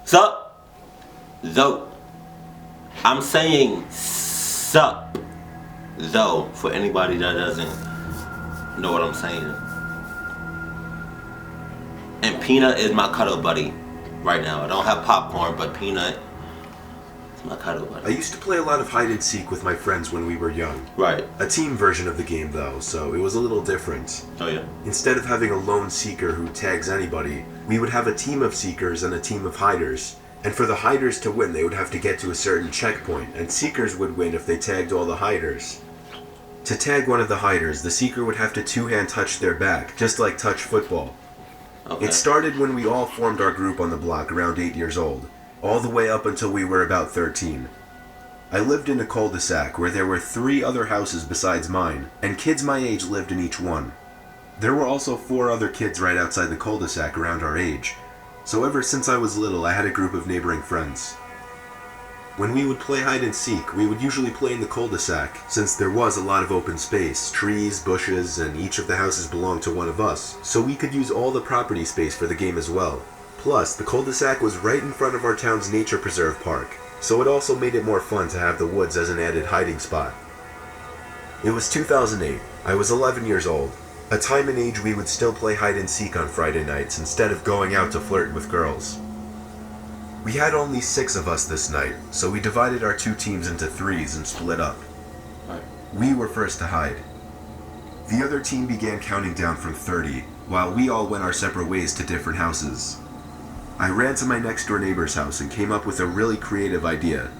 Sup? Though. I'm saying sup. Though, for anybody that doesn't know what I'm saying. And Peanut is my cuddle buddy right now. I don't have popcorn, but Peanut is my cuddle buddy. I used to play a lot of hide and seek with my friends when we were young. Right. A team version of the game though, so it was a little different. Oh yeah? Instead of having a lone seeker who tags anybody, we would have a team of seekers and a team of hiders. And for the hiders to win, they would have to get to a certain checkpoint, and seekers would win if they tagged all the hiders. To tag one of the hiders, the seeker would have to two-hand touch their back, just like touch football. Okay. It started when we all formed our group on the block around 8 years old, all the way up until we were about 13. I lived in a cul-de-sac where there were 3 other houses besides mine, and kids my age lived in each one. There were also 4 other kids right outside the cul-de-sac around our age, so ever since I was little I had a group of neighboring friends. When we would play hide and seek, we would usually play in the cul-de-sac, since there was a lot of open space, trees, bushes, and each of the houses belonged to one of us, so we could use all the property space for the game as well. Plus, the cul-de-sac was right in front of our town's nature preserve park, so it also made it more fun to have the woods as an added hiding spot. It was 2008. I was 11 years old, a time and age we would still play hide and seek on Friday nights instead of going out to flirt with girls. We had only 6 of us this night, so we divided our 2 teams into 3s and split up. Right. We were first to hide. The other team began counting down from 30, while we all went our separate ways to different houses. I ran to my next door neighbor's house and came up with a really creative idea.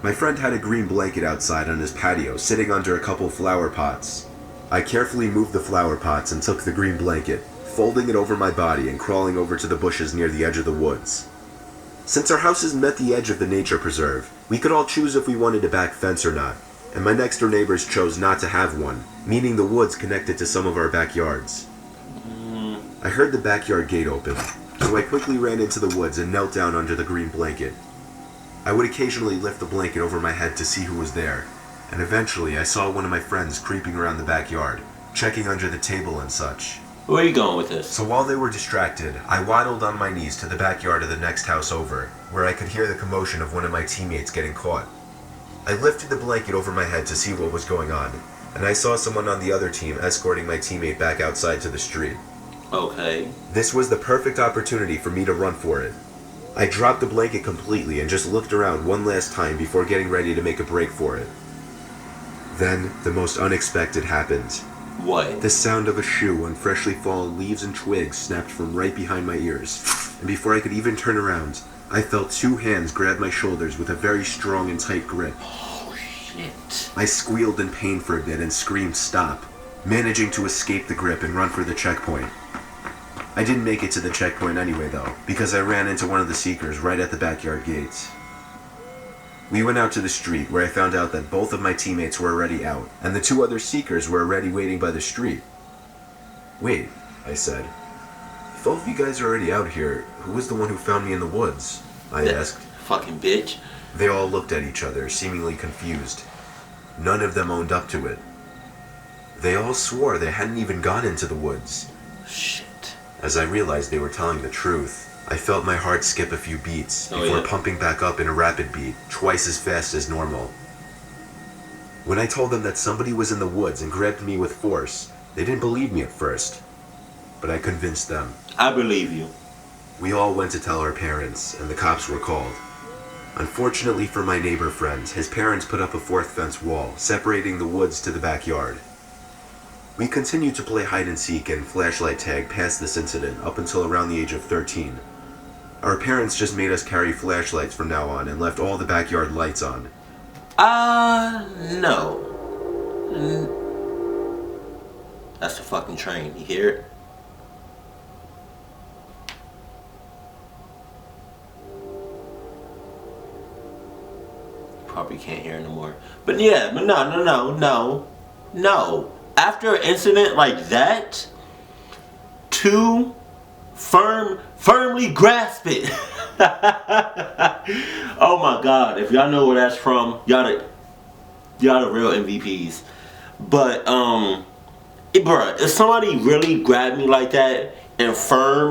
My friend had a green blanket outside on his patio, sitting under a couple flower pots. I carefully moved the flower pots and took the green blanket, folding it over my body and crawling over to the bushes near the edge of the woods. Since our houses met the edge of the nature preserve, we could all choose if we wanted a back fence or not, and my next door neighbors chose not to have one, meaning the woods connected to some of our backyards. I heard the backyard gate open, so I quickly ran into the woods and knelt down under the green blanket. I would occasionally lift the blanket over my head to see who was there, and eventually I saw one of my friends creeping around the backyard, checking under the table and such. Where are you going with this? So while they were distracted, I waddled on my knees to the backyard of the next house over, where I could hear the commotion of one of my teammates getting caught. I lifted the blanket over my head to see what was going on, and I saw someone on the other team escorting my teammate back outside to the street. Okay. This was the perfect opportunity for me to run for it. I dropped the blanket completely and just looked around one last time before getting ready to make a break for it. Then, the most unexpected happened. What? The sound of a shoe on freshly fallen leaves and twigs snapped from right behind my ears, and before I could even turn around, I felt 2 hands grab my shoulders with a very strong and tight grip. Oh, shit. I squealed in pain for a bit and screamed stop, managing to escape the grip and run for the checkpoint. I didn't make it to the checkpoint anyway though, because I ran into one of the seekers right at the backyard gates. We went out to the street where I found out that both of my teammates were already out, and the 2 other seekers were already waiting by the street. Wait, I said. If all of you guys are already out here, who was the one who found me in the woods? I asked. Fucking bitch. They all looked at each other, seemingly confused. None of them owned up to it. They all swore they hadn't even gone into the woods. Shit. As I realized they were telling the truth, I felt my heart skip a few beats before pumping back up in a rapid beat, twice as fast as normal. When I told them that somebody was in the woods and grabbed me with force, they didn't believe me at first, but I convinced them. I believe you. We all went to tell our parents, and the cops were called. Unfortunately for my neighbor friend, his parents put up a 4th fence wall, separating the woods to the backyard. We continued to play hide and seek and flashlight tag past this incident up until around the age of 13. Our parents just made us carry flashlights from now on and left all the backyard lights on. No. That's the fucking train. You hear it? Probably can't hear it no more. But yeah, but no. After an incident like that, to firmly grasp it. Oh my god, if y'all know where that's from, y'all the real MVPs. But if somebody really grabbed me like that and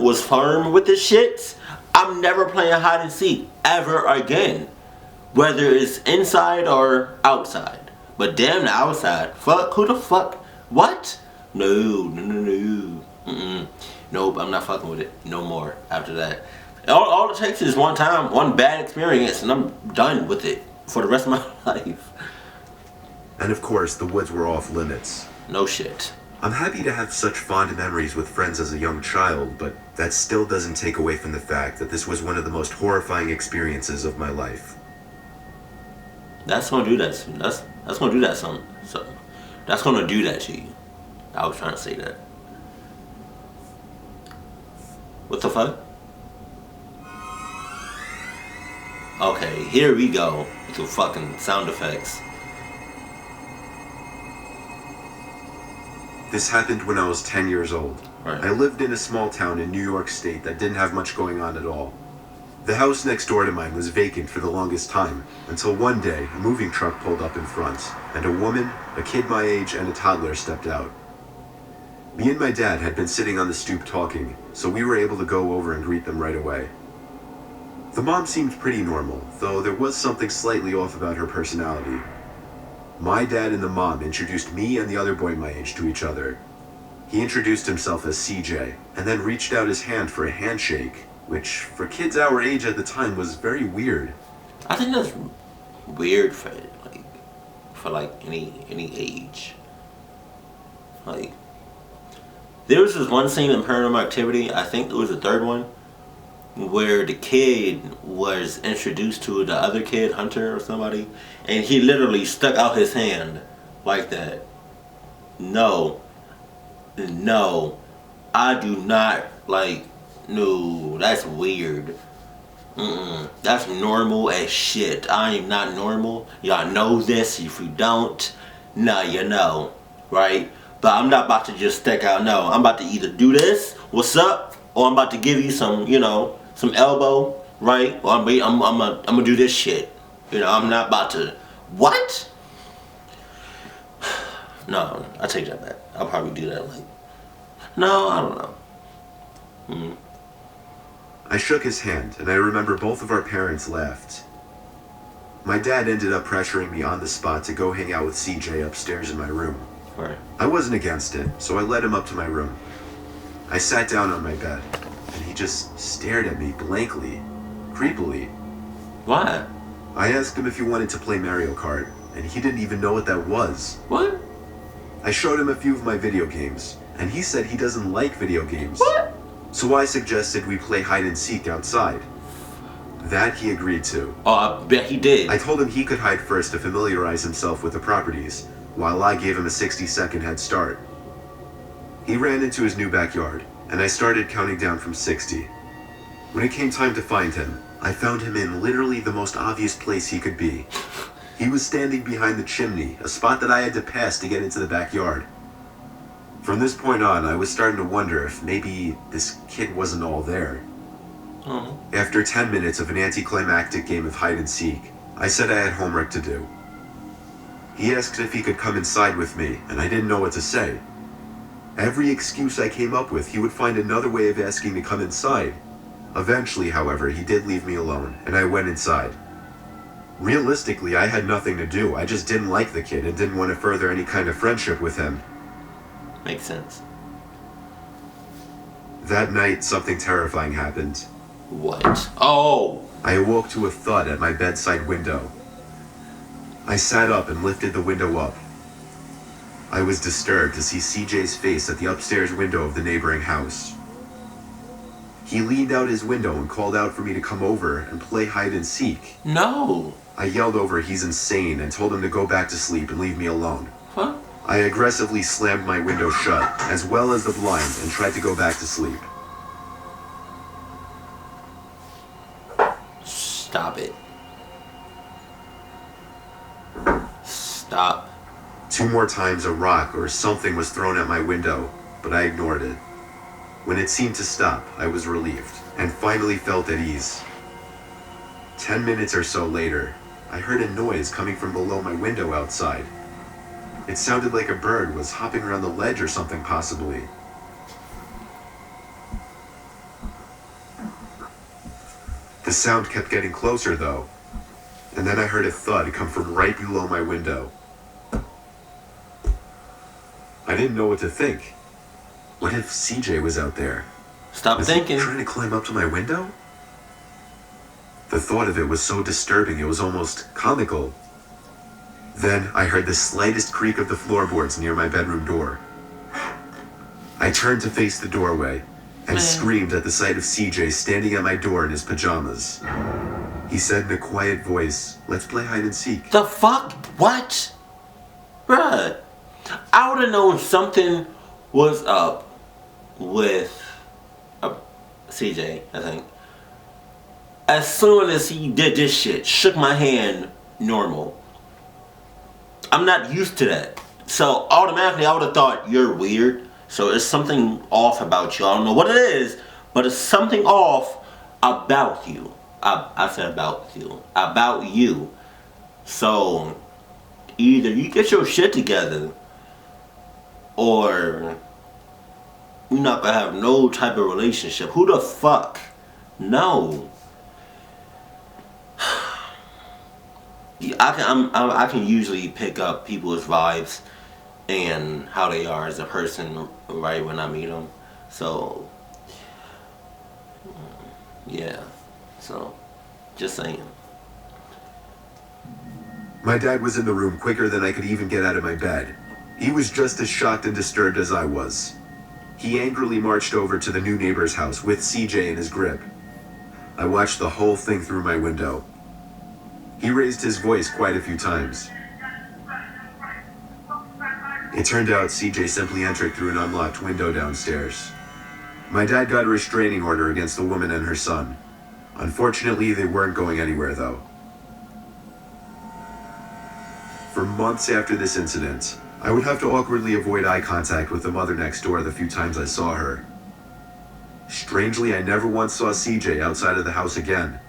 was firm with the shits, I'm never playing hide and seek ever again. Whether it's inside or outside. But damn the outside. Fuck, who the fuck? What? No. Mm-mm. Nope, I'm not fucking with it no more after that. All it takes is one time, one bad experience, and I'm done with it for the rest of my life. And of course, the woods were off limits. No shit. I'm happy to have such fond memories with friends as a young child, but that still doesn't take away from the fact that this was one of the most horrifying experiences of my life. That's gonna do that. That's gonna do that something. So that's gonna do that to you. I was trying to say that. What the fuck? Okay, here we go with the fucking sound effects. This happened when I was 10 years old. Right. I lived in a small town in New York State that didn't have much going on at all. The house next door to mine was vacant for the longest time, until one day a moving truck pulled up in front, and a woman, a kid my age, and a toddler stepped out. Me and my dad had been sitting on the stoop talking, so we were able to go over and greet them right away. The mom seemed pretty normal, though there was something slightly off about her personality. My dad and the mom introduced me and the other boy my age to each other. He introduced himself as CJ, and then reached out his hand for a handshake, which, for kids our age at the time, was very weird. I think that's weird for any age. Like, there was this one scene in Paranormal Activity, I think it was the third one, where the kid was introduced to the other kid, Hunter or somebody, and he literally stuck out his hand like that. No, I do not like. No, that's weird. That's normal as shit. I am not normal. Y'all know this. If you don't, now you know, right? But I'm not about to just stick out. No, I'm about to either do this, what's up, or I'm about to give you some, some elbow, right? Or I'm gonna do this shit. I'm not about to. What? No, I take that back. I'll probably do that. No, I don't know. I shook his hand, and I remember both of our parents laughed. My dad ended up pressuring me on the spot to go hang out with CJ upstairs in my room. Right. I wasn't against it, so I led him up to my room. I sat down on my bed, and he just stared at me blankly, creepily. Why? I asked him if he wanted to play Mario Kart, and he didn't even know what that was. What? I showed him a few of my video games, and he said he doesn't like video games. What? So I suggested we play hide and seek outside. That he agreed to. Oh, I bet he did. I told him he could hide first to familiarize himself with the properties, while I gave him a 60-second head start. He ran into his new backyard, and I started counting down from 60. When it came time to find him, I found him in literally the most obvious place he could be. He was standing behind the chimney, a spot that I had to pass to get into the backyard. From this point on, I was starting to wonder if maybe this kid wasn't all there. After 10 minutes of an anticlimactic game of hide and seek, I said I had homework to do. He asked if he could come inside with me, and I didn't know what to say. Every excuse I came up with, he would find another way of asking to come inside. Eventually, however, he did leave me alone, and I went inside. Realistically, I had nothing to do. I just didn't like the kid and didn't want to further any kind of friendship with him. Makes sense. That night, something terrifying happened. What? Oh! I awoke to a thud at my bedside window. I sat up and lifted the window up. I was disturbed to see CJ's face at the upstairs window of the neighboring house. He leaned out his window and called out for me to come over and play hide and seek. No! I yelled over he's insane and told him to go back to sleep and leave me alone. Huh? I aggressively slammed my window shut, as well as the blind, and tried to go back to sleep. Stop it. Stop. 2 more times a rock or something was thrown at my window, but I ignored it. When it seemed to stop, I was relieved, and finally felt at ease. 10 minutes or so later, I heard a noise coming from below my window outside. It sounded like a bird was hopping around the ledge or something, possibly. The sound kept getting closer though, and then I heard a thud come from right below my window. I didn't know what to think. What if CJ was out there? Stop was thinking. He trying to climb up to my window? The thought of it was so disturbing it was almost comical. Then I heard the slightest creak of the floorboards near my bedroom door. I turned to face the doorway and screamed at the sight of CJ standing at my door in his pajamas. He said in a quiet voice, "Let's play hide and seek." The fuck? What? Bruh. I would have known something was up with CJ, I think. As soon as he did this shit, shook my hand normal. I'm not used to that. So automatically I would have thought you're weird. So there's something off about you. I don't know what it is, but it's something off about you. I said about you. About you. So either you get your shit together or you're not gonna have no type of relationship. Who the fuck? No. I can usually pick up people's vibes and how they are as a person right when I meet them. So yeah. So just saying. My dad was in the room quicker than I could even get out of my bed. He was just as shocked and disturbed as I was. He angrily marched over to the new neighbor's house with CJ in his grip. I watched the whole thing through my window. He raised his voice quite a few times. It turned out CJ simply entered through an unlocked window downstairs. My dad got a restraining order against the woman and her son. Unfortunately, they weren't going anywhere though. For months after this incident, I would have to awkwardly avoid eye contact with the mother next door the few times I saw her. Strangely, I never once saw CJ outside of the house again.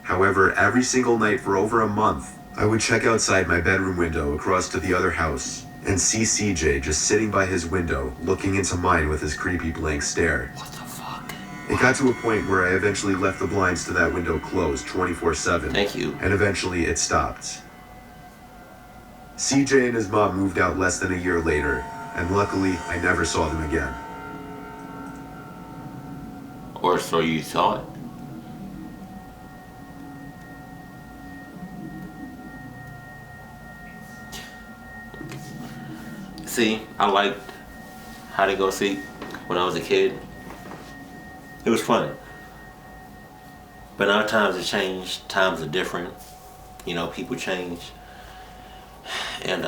However, every single night for over a month, I would check outside my bedroom window across to the other house and see CJ just sitting by his window, looking into mine with his creepy blank stare. What the fuck? It got to a point where I eventually left the blinds to that window closed 24/7. Thank you. And eventually it stopped. CJ and his mom moved out less than a year later, and luckily I never saw them again. Or so you thought. See, I liked Hide and Go Seek when I was a kid. It was fun. But now times have changed. Times are different. You know, people change. And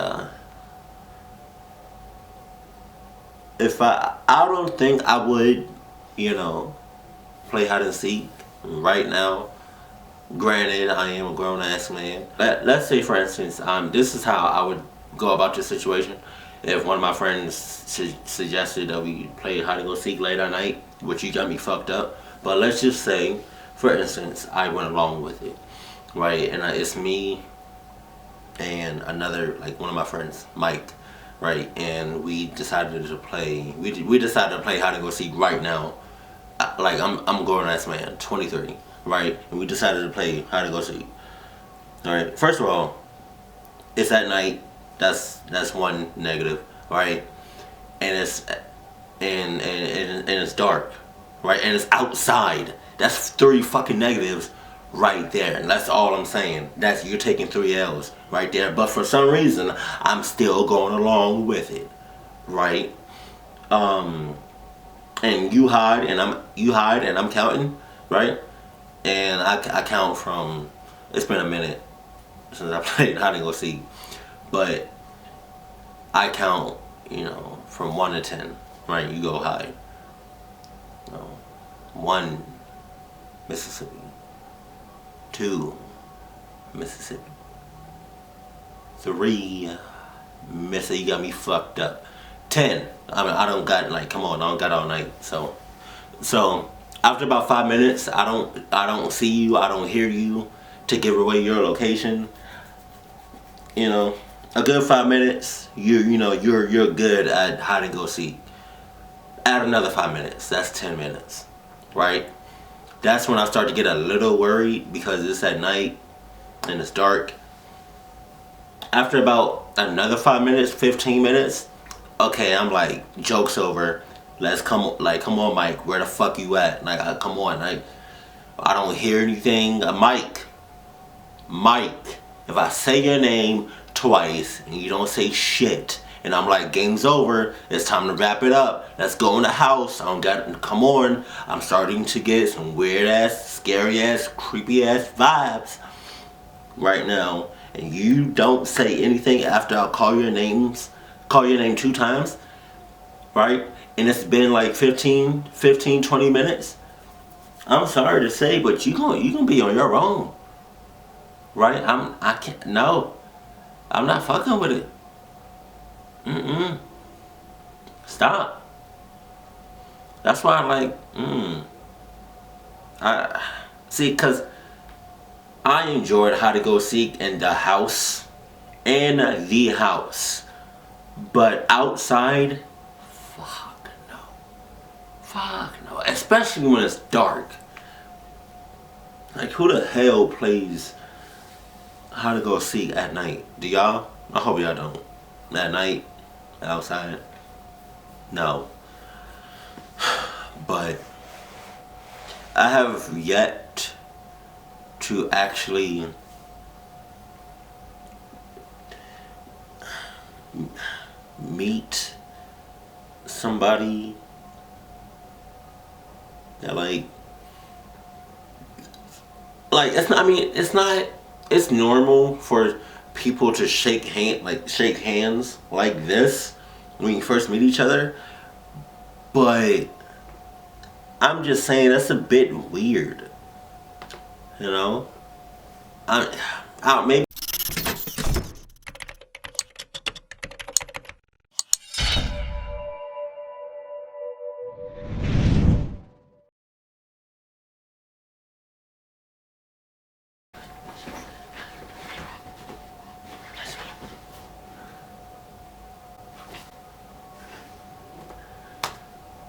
if I don't think I would, you know, play hide and seek right now. Granted, I am a grown ass man. Let's say, for instance, this is how I would go about this situation. If one of my friends suggested that we play hide and go seek late at night, which you got me fucked up. But let's just say, for instance, I went along with it, right? And it's me and another, like one of my friends, Mike, right? And we decided to play. We decided to play hide and go seek right now. Like I'm a grown ass man, 23, right? And we decided to play hide and go seek. All right. First of all, it's at night. That's one negative, right? And it's it's dark, right? And it's outside. That's 3 fucking negatives right there. And that's all I'm saying. You're taking 3 L's right there. But for some reason, I'm still going along with it, right? And you hide and I'm counting, right? And I count from. It's been a minute since I played hide and go seek, but I count, you know, from 1 to 10, right? You go hide. 1, Mississippi. 2, Mississippi. 3, Mississippi. You got me fucked up. 10. I mean, I don't got, like, come on, I don't got all night. So after about 5 minutes, I don't see you, I don't hear you to give away your location. You know, a good 5 minutes, you're good at hide and go seek. Add another 5 minutes, that's 10 minutes, right? That's when I start to get a little worried because it's at night and it's dark. After about another 5 minutes, 15 minutes, okay, I'm like, joke's over. Let's come on, Mike. Where the fuck you at? Like, come on, like, I don't hear anything. Mike. If I say your name twice and you don't say shit, and I'm like, game's over. It's time to wrap it up. Let's go in the house. I don't got. Come on. I'm starting to get some weird ass, scary ass, creepy ass vibes right now. And you don't say anything after I call your name 2 times, right? And it's been like 15, 20 minutes. I'm sorry to say, but you gonna be on your own, right? I can't. No, I'm not fucking with it. Stop. That's why I see, cause I enjoyed hide and go seek in the house, but outside, fuck no, especially when it's dark. Like, who the hell plays hide and go seek at night? Do y'all? I hope y'all don't. At night, outside, no. But I have yet to actually meet somebody that like it's normal for people to shake hands like this when you first meet each other, but I'm just saying that's a bit weird, you know. Maybe.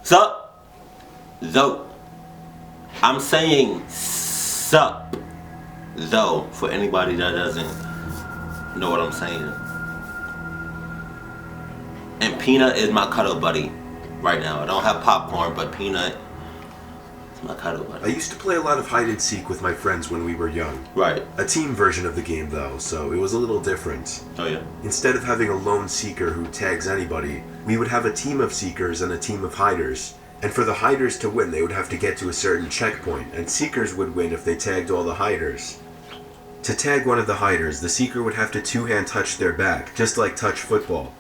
SupTho. I'm saying sup though for anybody that doesn't know what I'm saying. And Peanut is my cuddle buddy right now. I don't have popcorn, but Peanut is my cuddle buddy. I used to play a lot of hide and seek with my friends when we were young. Right. A team version of the game though, so it was a little different. Oh yeah. Instead of having a lone seeker who tags anybody, we would have a team of seekers and a team of hiders. And for the hiders to win, they would have to get to a certain checkpoint, and seekers would win if they tagged all the hiders. To tag one of the hiders, the seeker would have to two-hand touch their back, just like touch football.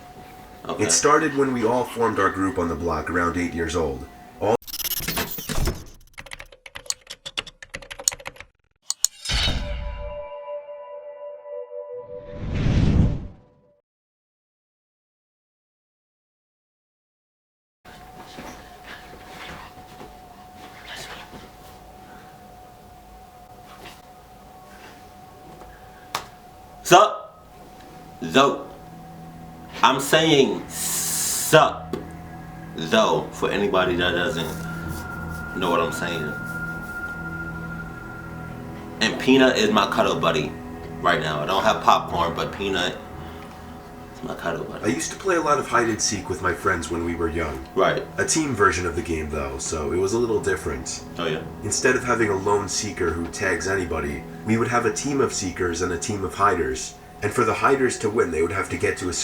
Okay. It started when we all formed our group on the block around 8 years old. SupTho. I'm saying sup though for anybody that doesn't know what I'm saying. And Peanut is my cuddle buddy right now. I don't have popcorn, but Peanut is my cuddle buddy. I used to play a lot of hide and seek with my friends when we were young. Right. A team version of the game though, so it was a little different. Oh yeah. Instead of having a lone seeker who tags anybody, we would have a team of seekers and a team of hiders. And for the hiders to win, they would have to get to a